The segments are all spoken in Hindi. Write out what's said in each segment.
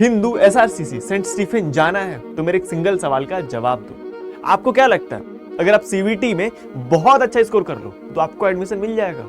हिंदू, एसआरसीसी, सेंट स्टीफन जाना है तो मेरे एक सिंगल सवाल का जवाब दो। आपको क्या लगता है, अगर आप सीवीटी में बहुत अच्छा स्कोर कर लो तो आपको एडमिशन मिल जाएगा?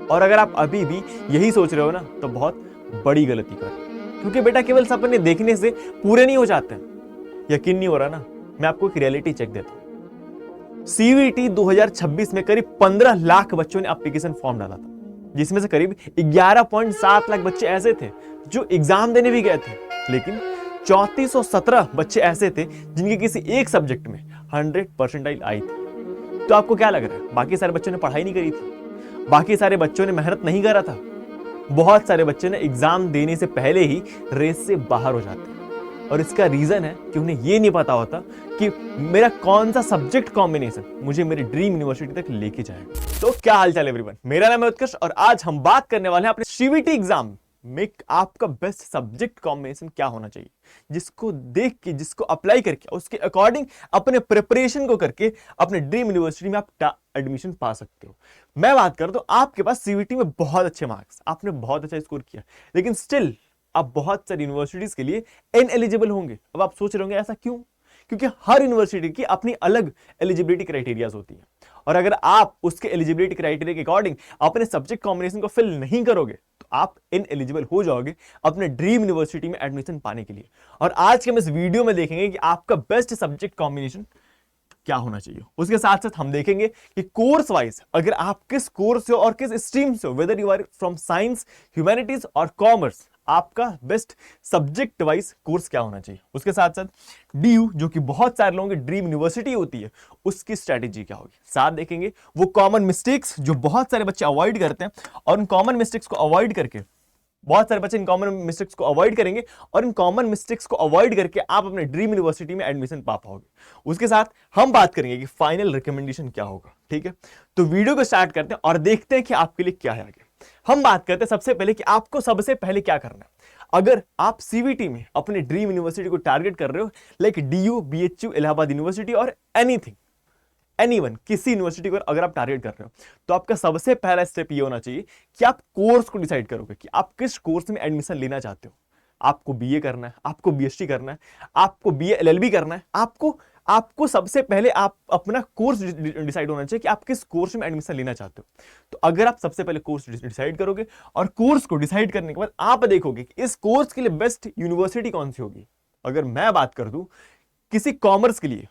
और अगर आप अभी भी यही सोच रहे हो ना, तो बहुत बड़ी गलती कर रहे हो। क्योंकि बेटा, केवल सपने देखने से पूरे नहीं हो जाते हैं। यकीन नहीं हो रहा ना? मैं आपको एक रियलिटी चेक देता हूं। सीवीटी 2026 में करीब 15 लाख बच्चों ने एप्लीकेशन फॉर्म डाला था, जिसमें से करीब 11.7 लाख बच्चे ऐसे थे जो एग्जाम देने भी गए थे, लेकिन 3417 बच्चे ऐसे थे जिनके किसी एक सब्जेक्ट में 100% आई थी। तो आपको क्या लग रहा है, बाकी सारे बच्चों ने पढ़ाई नहीं करी थी? बाकी सारे बच्चों ने मेहनत नहीं करा था? बहुत सारे बच्चे ने एग्जाम देने से पहले ही रेस से बाहर हो जाते हैं। और इसका रीजन है कि उन्हें यह नहीं पता होता कि मेरा कौन सा सब्जेक्ट कॉम्बिनेशन मुझे मेरी ड्रीम यूनिवर्सिटी तक लेके जाएगा। तो क्या हालचाल एवरीवन, मेरा नाम है उत्कर्ष और आज हम बात करने वाले हैं अपने सीवीटी एग्जाम में आपका बेस्ट सब्जेक्ट कॉम्बिनेशन क्या होना चाहिए, जिसको देख के, जिसको अप्लाई करके, उसके अकॉर्डिंग अपने प्रिपरेशन को करके अपने ड्रीम यूनिवर्सिटी में आप एडमिशन पा सकते हो। मैं बात करता हूं, आपके पास सीवीटी में बहुत अच्छे मार्क्स, आपने बहुत अच्छा स्कोर किया, लेकिन स्टिल आप बहुत सारी यूनिवर्सिटीज के लिए इनएलिजिबल होंगे। अब आप सोच रहे होंगे ऐसा क्यों? क्योंकि हर यूनिवर्सिटी की अपनी अलग एलिजिबिलिटी क्राइटेरियाज होती है, और अगर आप उसके एलिजिबिलिटी क्राइटेरिया के अकॉर्डिंग अपने सब्जेक्ट कॉम्बिनेशन को फिल नहीं करोगे तो आप इनएलिजिबल हो जाओगे अपने ड्रीम यूनिवर्सिटी में एडमिशन पाने के लिए। और आज के हम इस वीडियो में देखेंगे कि आपका बेस्ट सब्जेक्ट कॉम्बिनेशन क्या होना चाहिए। उसके साथ साथ हम देखेंगे कि कोर्स वाइज अगर आप किस कोर्स से हो और किस स्ट्रीम से हो, whether you are from science, humanities और कॉमर्स, आपका बेस्ट सब्जेक्ट वाइज कोर्स क्या होना चाहिए। उसके साथ साथ डीयू, जो कि बहुत सारे लोगों की ड्रीम यूनिवर्सिटी होती है, उसकी स्ट्रेटेजी क्या होगी। साथ देखेंगे वो कॉमन मिस्टेक्स जो बहुत सारे बच्चे अवॉइड करते हैं, और उन कॉमन मिस्टेक्स को अवॉइड करके बहुत सारे बच्चे इन कॉमन मिस्टेक्स को अवॉइड करेंगे, और इन कॉमन मिस्टेक्स को अवॉइड करके आप अपने ड्रीम यूनिवर्सिटी में एडमिशन पा पाओगे। उसके साथ हम बात करेंगे कि फाइनल रिकमेंडेशन क्या होगा। ठीक है, तो वीडियो को स्टार्ट करते हैं और देखते हैं कि आपके लिए क्या है आगे। हम बात करते हैं सबसे पहले कि आपको सबसे पहले क्या करना है। अगर आप सीवीटी में अपने ड्रीम यूनिवर्सिटी को टारगेट कर रहे हो, like DU, BHU, Allahabad university और एनीथिंग, एनीवन, किसी यूनिवर्सिटी को अगर आप टारगेट कर रहे हो, तो आपका सबसे पहला स्टेप ये होना चाहिए कि आप कोर्स को डिसाइड करोगे कि आप किस कोर्स में एडमिशन लेना चाहते हो। आपको बीए करना है, आपको बीएससी करना है, आपको बीए एलएलबी करना है, आपको सबसे पहले आप अपना कोर्स डिसाइड होना चाहिए कि आप किस कोर्स में एडमिशन लेना चाहते हो। तो अगर आप सबसे पहले कोर्स डिसाइड करोगे, और कोर्स को डिसाइड करने के बाद आप देखोगे कि इस कोर्स के लिए बेस्ट यूनिवर्सिटी कौन सी होगी। अगर मैं बात कर दूं किसी कॉमर्स के लिए,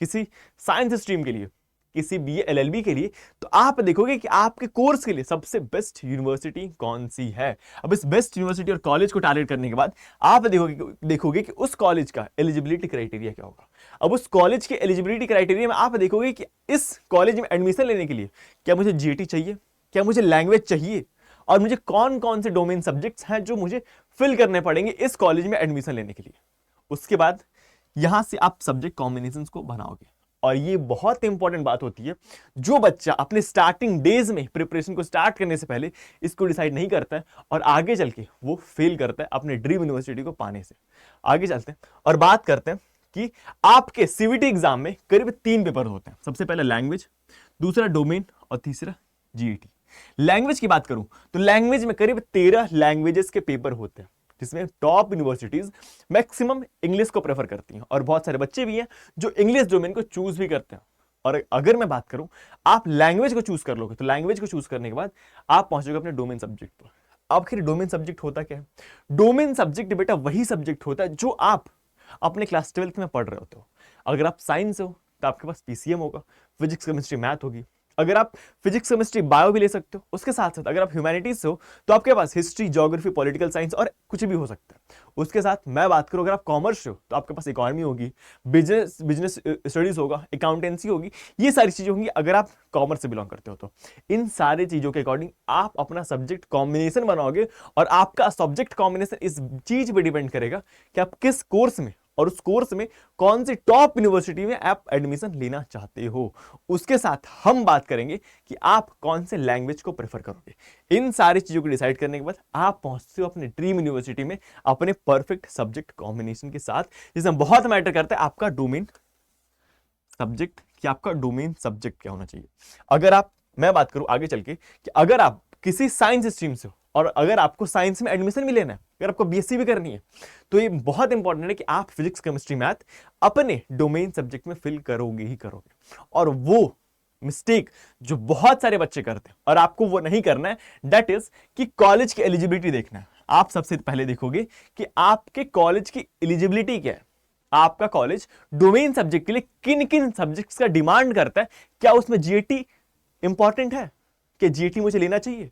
किसी साइंस स्ट्रीम के लिए, किसी बीए एलएलबी के लिए, तो आप देखोगे कि आपके कोर्स के लिए सबसे बेस्ट यूनिवर्सिटी कौन सी है। अब इस बेस्ट यूनिवर्सिटी और कॉलेज को टारगेट करने के बाद आप देखोगे कि उस कॉलेज का एलिजिबिलिटी क्राइटेरिया क्या होगा। अब उस कॉलेज के एलिजिबिलिटी क्राइटेरिया में आप देखोगे कि इस कॉलेज में एडमिशन लेने के लिए क्या मुझे जीएटी चाहिए, क्या मुझे लैंग्वेज चाहिए, और मुझे कौन कौन से डोमेन सब्जेक्ट्स हैं जो मुझे फिल करने पड़ेंगे इस कॉलेज में एडमिशन लेने के लिए। उसके बाद यहां से आप सब्जेक्ट कॉम्बिनेशंस को बनाओगे। और ये बहुत इंपॉर्टेंट बात होती है, जो बच्चा अपने स्टार्टिंग डेज में प्रिपरेशन को स्टार्ट करने से पहले इसको डिसाइड नहीं करता है, और आगे चल के वो फेल करता है अपने ड्रीम यूनिवर्सिटी को पाने से। आगे चलते हैं और बात करते हैं कि आपके सीवीटी एग्जाम में करीब 3 पेपर होते हैं। सबसे पहले लैंग्वेज, दूसरा डोमेन, और तीसरा जीईटी। लैंग्वेज की बात करूं तो लैंग्वेज में करीब 13 लैंग्वेजेस के पेपर होते हैं, जिसमें टॉप यूनिवर्सिटीज मैक्सिमम इंग्लिश को प्रेफर करती हैं, और बहुत सारे बच्चे भी हैं जो इंग्लिश डोमेन को चूज भी करते हैं। और अगर मैं बात करूं, आप लैंग्वेज को चूज कर लोगे तो लैंग्वेज को चूज करने के बाद आप पहुंचोगे अपने डोमेन सब्जेक्ट पर। आखिर डोमेन सब्जेक्ट होता क्या है? डोमेन सब्जेक्ट बेटा वही सब्जेक्ट होता है जो आप अपने क्लास 12th में पढ़ रहे होते हो। अगर आप साइंस हो तो आपके पास पीसीएम होगा, फिजिक्स केमिस्ट्री मैथ होगी। अगर आप फिजिक्स केमिस्ट्री बायो भी ले सकते हो। उसके साथ साथ अगर आप ह्यूमैनिटीज से हो तो आपके पास हिस्ट्री, ज्योग्राफी, पॉलिटिकल साइंस और कुछ भी हो सकता है। उसके साथ मैं बात करूं, अगर आप कॉमर्स से हो तो आपके पास इकोनॉमी होगी, बिजनेस स्टडीज होगा, अकाउंटेंसी होगी, ये सारी चीजें होंगी अगर आप कॉमर्स से बिलोंग करते हो तो। इन सारी चीजों के अकॉर्डिंग आप अपना सब्जेक्ट कॉम्बिनेशन बनाओगे, और आपका सब्जेक्ट कॉम्बिनेशन इस चीज पे डिपेंड करेगा कि आप किस कोर्स में और उस कोर्स में कौन सी टॉप यूनिवर्सिटी में आप एडमिशन लेना चाहते हो। उसके साथ हम बात करेंगे कि आप कौन से लैंग्वेज को प्रेफर करोगे। इन सारी चीजों को डिसाइड करने के बाद आप पहुंचते हो अपने ड्रीम यूनिवर्सिटी में अपने परफेक्ट सब्जेक्ट कॉम्बिनेशन के साथ, जिसमें बहुत मैटर करता है आपका डोमेन सब्जेक्ट, कि आपका डोमेन सब्जेक्ट क्या होना चाहिए। अगर आप, मैं बात करूं आगे चल के कि अगर आप किसी साइंस स्ट्रीम से हो और अगर आपको साइंस में एडमिशन भी लेना है, अगर आपको बीएससी भी करनी है, तो ये बहुत इंपॉर्टेंट है कि आप फिजिक्स केमिस्ट्री मैथ अपने डोमेन सब्जेक्ट में फिल करोगे ही करोगे। और वो मिस्टेक जो बहुत सारे बच्चे करते हैं और आपको वो नहीं करना है, दैट इज कि कॉलेज की एलिजिबिलिटी देखना है। आप सबसे पहले देखोगे कि आपके कॉलेज की एलिजिबिलिटी क्या है, आपका कॉलेज डोमेन सब्जेक्ट के लिए किन किन सब्जेक्ट्स का डिमांड करता है, क्या उसमें जीएटी इंपॉर्टेंट है कि जीएटी मुझे लेना चाहिए,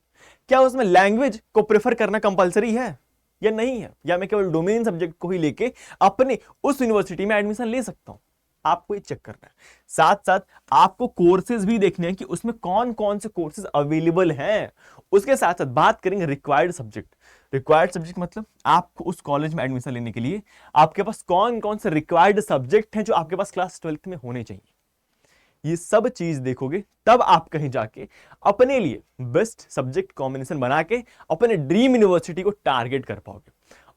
क्या उसमें लैंग्वेज को प्रेफर करना कंपलसरी है या नहीं है, या मैं केवल डोमेन सब्जेक्ट को ही लेके अपने उस यूनिवर्सिटी में एडमिशन ले सकता हूं। आपको ये चेक करना है। साथ साथ आपको कोर्सेज भी देखने हैं कि उसमें कौन कौन से कोर्सेज अवेलेबल हैं। उसके साथ साथ बात करेंगे रिक्वायर्ड सब्जेक्ट। रिक्वायर्ड सब्जेक्ट मतलब आपको उस कॉलेज में एडमिशन लेने के लिए आपके पास कौन कौन से रिक्वायर्ड सब्जेक्ट हैं जो आपके पास क्लास 12th में होने चाहिए। ये सब चीज देखोगे तब आप कहीं जाके अपने लिए बेस्ट सब्जेक्ट कॉम्बिनेशन बना के अपने ड्रीम यूनिवर्सिटी को टारगेट कर पाओगे।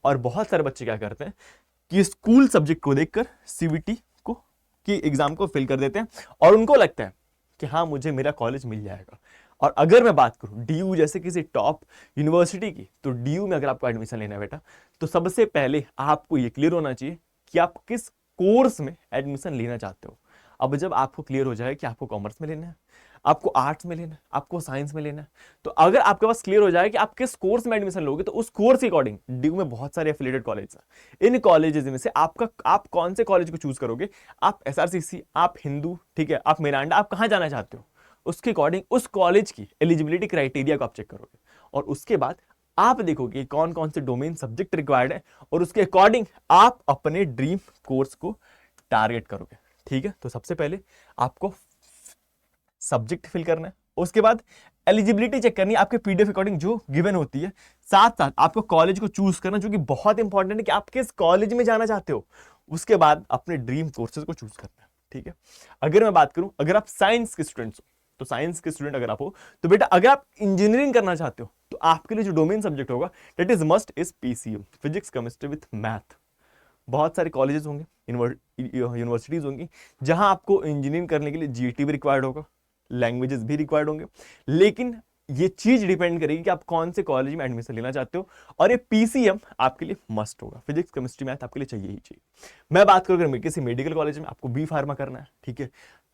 और बहुत सारे बच्चे क्या करते हैं कि स्कूल सब्जेक्ट को देखकर सीबीटी की एग्जाम को फिल कर देते हैं और उनको लगता है कि हाँ मुझे मेरा कॉलेज मिल जाएगा। और अगर मैं बात करूं डीयू जैसे किसी टॉप यूनिवर्सिटी की, तो डीयू में अगर आपको एडमिशन लेना है बेटा, तो सबसे पहले आपको ये क्लियर होना चाहिए कि आप किस कोर्स में एडमिशन लेना चाहते हो। अब जब आपको क्लियर हो जाए कि आपको कॉमर्स में लेना है, आपको आर्ट्स में लेना है, आपको साइंस में लेना है, तो अगर आपके पास क्लियर हो जाए कि आप किस कोर्स में एडमिशन लोगे, तो उस कोर्स के अकॉर्डिंग डीयू में बहुत सारे एफिलिएटेड कॉलेज हैं। इन कॉलेजेस में से आप कौन से कॉलेज को चूज करोगे, आप एसआरसीसी, आप हिंदू, ठीक है, आप मिरांडा, आप कहां जाना चाहते हो, उसके अकॉर्डिंग उस कॉलेज की एलिजिबिलिटी क्राइटेरिया को आप चेक करोगे। और उसके बाद आप देखोगे कौन कौन से डोमेन सब्जेक्ट रिक्वायर्ड है और उसके अकॉर्डिंग आप अपने ड्रीम कोर्स को टारगेट करोगे। ठीक है, तो सबसे पहले आपको सब्जेक्ट फिल करना है, उसके बाद एलिजिबिलिटी चेक करनी है आपके पीडीएफ अकॉर्डिंग जो गिवन होती है। साथ साथ आपको कॉलेज को चूज करना, जो कि बहुत इंपॉर्टेंट है कि आप किस कॉलेज में जाना चाहते हो। उसके बाद अपने ड्रीम कोर्सेज को चूज करना है। ठीक है, अगर मैं बात करूं, अगर आप साइंस के स्टूडेंट्स हो, तो साइंस के स्टूडेंट अगर आप हो, तो बेटा अगर आप इंजीनियरिंग करना चाहते हो, तो आपके लिए जो डोमेन सब्जेक्ट होगा that is must is PCM, physics chemistry with math. बहुत सारे कॉलेजेस होंगे, यूनिवर्सिटीज होंगी जहां आपको इंजीनियरिंग करने के लिए जीईटी भी रिक्वायर्ड होगा, लैंग्वेजेस भी रिक्वायर्ड होंगे, लेकिन ये चीज डिपेंड करेगी कि आप कौन से कॉलेज में एडमिशन लेना चाहते हो। और ये पीसीएम आपके लिए मस्ट होगा, फिजिक्स केमिस्ट्री मैथ आपके लिए चाहिए ही चाहिए। मैं बात करूं अगर किसी मेडिकल कॉलेज में आपको बी फार्मा करना है, ठीक है,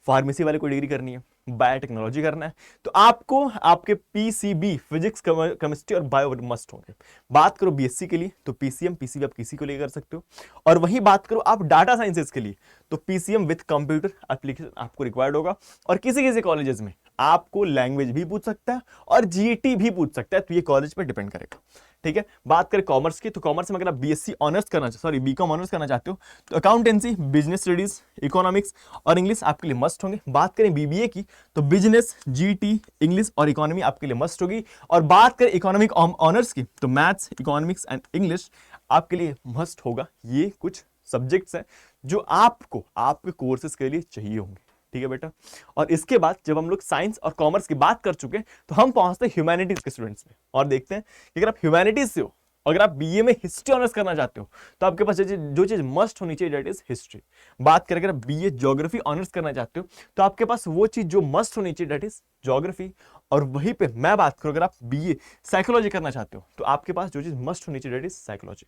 फार्मेसी वाले को डिग्री करनी है, बायोटेक्नोलॉजी करना है, तो आपको आपके पीसीबी फिजिक्स केमिस्ट्री और बायो मस्ट होंगे। बात करो बीएससी के लिए, तो पीसीएम पीसीबी आप किसी को लेकर सकते हो। और वही बात करो आप डाटा साइंसेस के लिए, तो पीसीएम विद कंप्यूटर एप्लीकेशन आपको रिक्वायर्ड होगा। और किसी किसी कॉलेजेस में आपको लैंग्वेज भी पूछ सकता है और जीईटी भी पूछ सकता है, तो ये कॉलेज पर डिपेंड करेगा। ठीक है, बात करें कॉमर्स की, तो कॉमर्स में अगर आप बीएससी ऑनर्स करना सॉरी बीकॉम ऑनर्स करना चाहते हो, तो अकाउंटेंसी, बिजनेस स्टडीज, इकोनॉमिक्स और इंग्लिश आपके लिए मस्ट होंगे। बात करें बीबीए की, तो बिजनेस, जीटी, इंग्लिश और इकोनॉमी आपके लिए मस्ट होगी। और बात करें इकोनॉमिक ऑनर्स की, तो मैथ्स, इकोनॉमिक्स एंड इंग्लिश आपके लिए मस्ट होगा। ये कुछ सब्जेक्ट्स हैं जो आपको आपके कोर्सेज के लिए चाहिए होंगे। ठीक है बेटा, और इसके बाद जब हम लोग साइंस और कॉमर्स की बात कर चुके हैं, तो हम पहुंचते हैं ह्यूमैनिटीज के स्टूडेंट्स में और देखते हैं कि अगर आप ह्यूमैनिटीज से हो, अगर आप बीए में हिस्ट्री ऑनर्स करना चाहते हो, तो आपके पास जो चीज मस्ट होनी चाहिए दैट इज हिस्ट्री। बात करें अगर आप बीए ज्योग्राफी ऑनर्स करना चाहते हो, तो आपके पास वो चीज जो मस्ट होनी चाहिए दैट इज ज्योग्राफी। और वहीं पे मैं बात करूं अगर आप बीए साइकोलॉजी करना चाहते हो, तो आपके पास जो चीज मस्ट होनी चाहिए दैट इज साइकोलॉजी।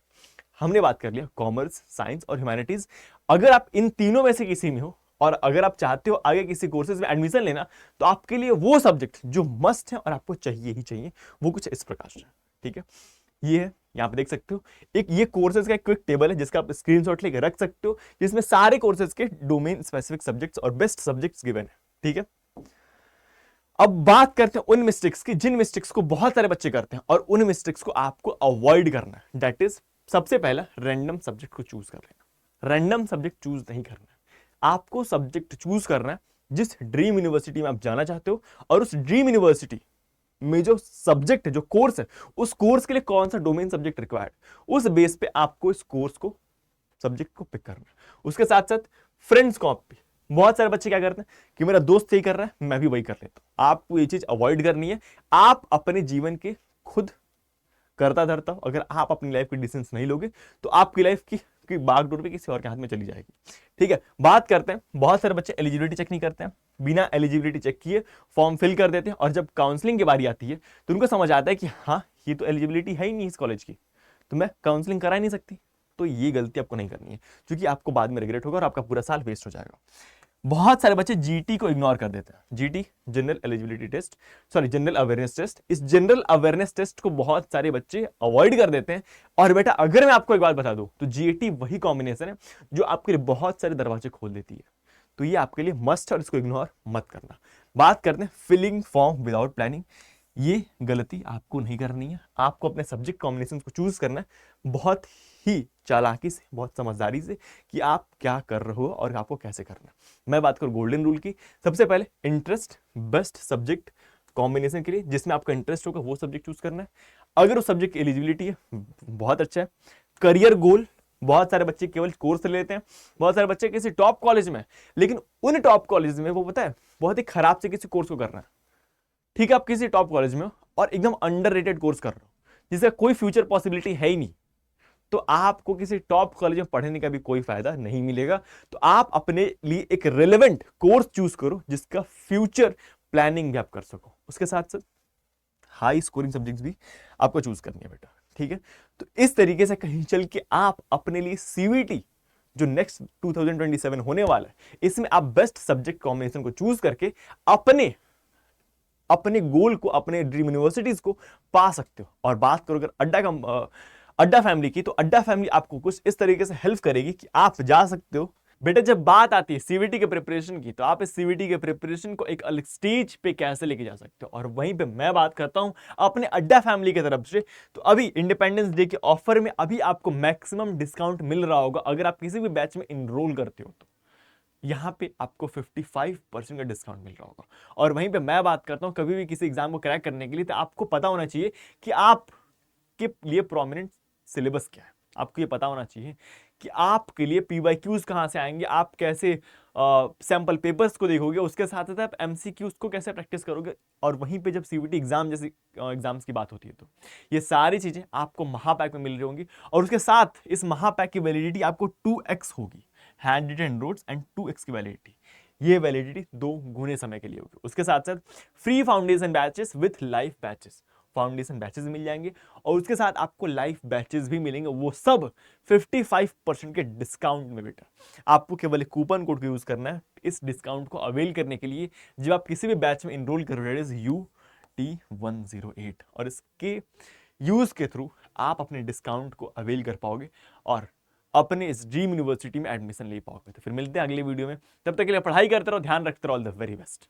हमने बात कर लिया कॉमर्स, साइंस और ह्यूमैनिटीज। अगर आप इन तीनों में से किसी में हो और अगर आप चाहते हो आगे किसी कोर्सेज में एडमिशन लेना, तो आपके लिए वो सब्जेक्ट जो मस्ट है और आपको चाहिए ही चाहिए, वो कुछ इस प्रकार से। ठीक है, ये है, यहां पे देख सकते हो एक ये कोर्सेज का एक क्विक टेबल है जिसका आप स्क्रीनशॉट लेके रख सकते हो, जिसमें सारे कोर्सेज के डोमेन स्पेसिफिक सब्जेक्ट्स और बेस्ट सब्जेक्ट्स गिवन है। ठीक है, अब बात करते हैं उन मिस्टेक्स की जिन मिस्टेक्स को बहुत सारे बच्चे करते हैं और उन मिस्टेक्स को आपको अवॉइड करना है। दैट इज सबसे पहला रैंडम सब्जेक्ट को चूज कर लेना। रैंडम सब्जेक्ट चूज नहीं करना है, आपको सब्जेक्ट चूज करना है जिस ड्रीम यूनिवर्सिटी में आप जाना चाहते हो, और उस ड्रीम यूनिवर्सिटी में जो सब्जेक्ट है, जो कोर्स है, उस कोर्स के लिए कौन सा डोमेन सब्जेक्ट रिक्वायर्ड, उस बेस पे आपको इस कोर्स को सब्जेक्ट को पिक करना है। उसके साथ साथ फ्रेंड्स को आप भी, बहुत सारे बच्चे क्या करते हैं कि मेरा दोस्त यही कर रहा है मैं भी वही कर लेता हूं। आपको ये चीज अवॉइड करनी है। आप अपने जीवन के खुद करता धरता हो, अगर आप अपनी लाइफ के डिसीजंस नहीं लोगे, तो आपकी लाइफ की बागडोर पे किसी और के हाथ में चली जाएगी। ठीक है, बात करते हैं बहुत सारे बच्चे एलिजिबिलिटी चेक नहीं करते हैं, बिना एलिजिबिलिटी चेक किए फॉर्म फिल कर देते हैं, और जब काउंसलिंग की बारी आती है तो उनको समझ आता है कि हाँ ये तो एलिजिबिलिटी है ही नहीं इस कॉलेज की, तो मैं काउंसलिंग करा ही नहीं सकती। तो ये गलती आपको नहीं करनी है, क्योंकि आपको बाद में रिग्रेट होगा और आपका पूरा साल वेस्ट हो जाएगा। बहुत सारे बच्चे जीटी को इग्नोर कर देते हैं। GT, general eligibility test, sorry general awareness test. इस जनरल अवेयरनेस टेस्ट को बहुत सारे बच्चे अवॉइड कर देते हैं। और बेटा अगर मैं आपको एक बात बता दूं तो जीटी वही कॉम्बिनेशन है जो आपके लिए बहुत सारे दरवाजे खोल देती है। तो ये आपके लिए मस्ट है और इसको इग्नोर मत करना। बात करते हैं फिलिंग फॉर्म विदाउट प्लानिंग। ये गलती आपको नहीं करनी है। आपको अपने सब्जेक्ट कॉम्बिनेशन को चूज करना है बहुत ही चालाकी से, बहुत समझदारी से, कि आप क्या कर रहे हो और आपको कैसे करना है। मैं बात करूं गोल्डन रूल की, सबसे पहले इंटरेस्ट बेस्ट सब्जेक्ट कॉम्बिनेशन के लिए जिसमें आपका इंटरेस्ट होगा वो सब्जेक्ट चूज करना है। अगर उस सब्जेक्ट की एलिजिबिलिटी है बहुत अच्छा है। करियर गोल, बहुत सारे बच्चे केवल कोर्स ले लेते हैं। बहुत सारे बच्चे किसी टॉप कॉलेज में, लेकिन उन टॉप कॉलेज में वो पता है बहुत ही खराब से किसी कोर्स को कर रहा है। ठीक है, आप किसी टॉप कॉलेज में हो और एकदम अंडररेटेड कोर्स कर रहे हो जिसका कोई फ्यूचर पॉसिबिलिटी है ही नहीं, तो आपको किसी टॉप कॉलेज में पढ़ने का भी कोई फायदा नहीं मिलेगा। तो आप अपने लिए एक रेलेवेंट कोर्स चूज करो जिसका फ्यूचर प्लानिंग भी आप कर सको। उसके साथ साथ हाई स्कोरिंग सब्जेक्ट्स भी आपको चूज करनी है बेटा, ठीक है। तो इस तरीके से कहीं चल के आप अपने लिए सीवीटी जो नेक्स्ट 2027 होने वाला है इसमें आप बेस्ट सब्जेक्ट कॉम्बिनेशन को चूज करके अपने अपने गोल को, अपने ड्रीम यूनिवर्सिटीज को पा सकते हो। और बात करो अगर अड्डा फैमिली की, तो अड्डा फैमिली आपको कुछ इस तरीके से हेल्प करेगी कि आप जा सकते हो। बेटा जब बात आती है सीवीटी के प्रिपरेशन की, तो आप इस सीवीटी के प्रिपरेशन को एक अलग स्टेज पे कैसे लेके जा सकते हो, और वहीं पे मैं बात करता हूं अपने अड्डा फैमिली की तरफ से। तो अभी इंडिपेंडेंस डे के ऑफर में अभी आपको मैक्सिमम डिस्काउंट मिल रहा होगा अगर आप किसी भी बैच में इनरोल करते हो, तो यहां पे आपको 55% का डिस्काउंट मिल रहा होगा। और वहीं पे मैं बात करता हूं कभी भी किसी एग्जाम को क्रैक करने के लिए, तो आपको पता होना चाहिए कि आपके लिए प्रोमिनेंट सिलेबस क्या है। आपको ये पता होना चाहिए कि आपके लिए पीवाईक्यूज कहां से आएंगे, आप कैसे सैंपल पेपर्स को देखोगे, उसके साथ साथ आप एमसीक्यूज को कैसे प्रैक्टिस करोगे। और वहीं पे जब सीवीटी एग्जाम जैसे एग्जाम्स की बात होती है, तो ये सारी चीजें आपको महापैक में मिल रही होंगी। और उसके साथ इस महापैक की वैलिडिटी आपको 2x होगी, hand written notes and 2x की वैलिडिटी। ये वैलिडिटी 2 गुने समय के लिए होगी। उसके साथ साथ free foundation batches with live batches, foundation batches मिल जाएंगे। और उसके साथ आपको लाइव बैचेस भी मिलेंगे, वो सब 55% के डिस्काउंट में। बेटा आपको केवल एक कूपन कोड को यूज करना है इस डिस्काउंट को अवेल करने के लिए जब आप किसी भी बैच में इनरोल कर रहे हो, UT108। और इसके यूज के थ्रू आप अपने डिस्काउंट को अवेल कर पाओगे और अपने इस ड्रीम यूनिवर्सिटी में एडमिशन ले पाओगे। तो फिर मिलते हैं अगले वीडियो में, तब तक के लिए पढ़ाई करते रहो, ध्यान रखते रहो। All the very best.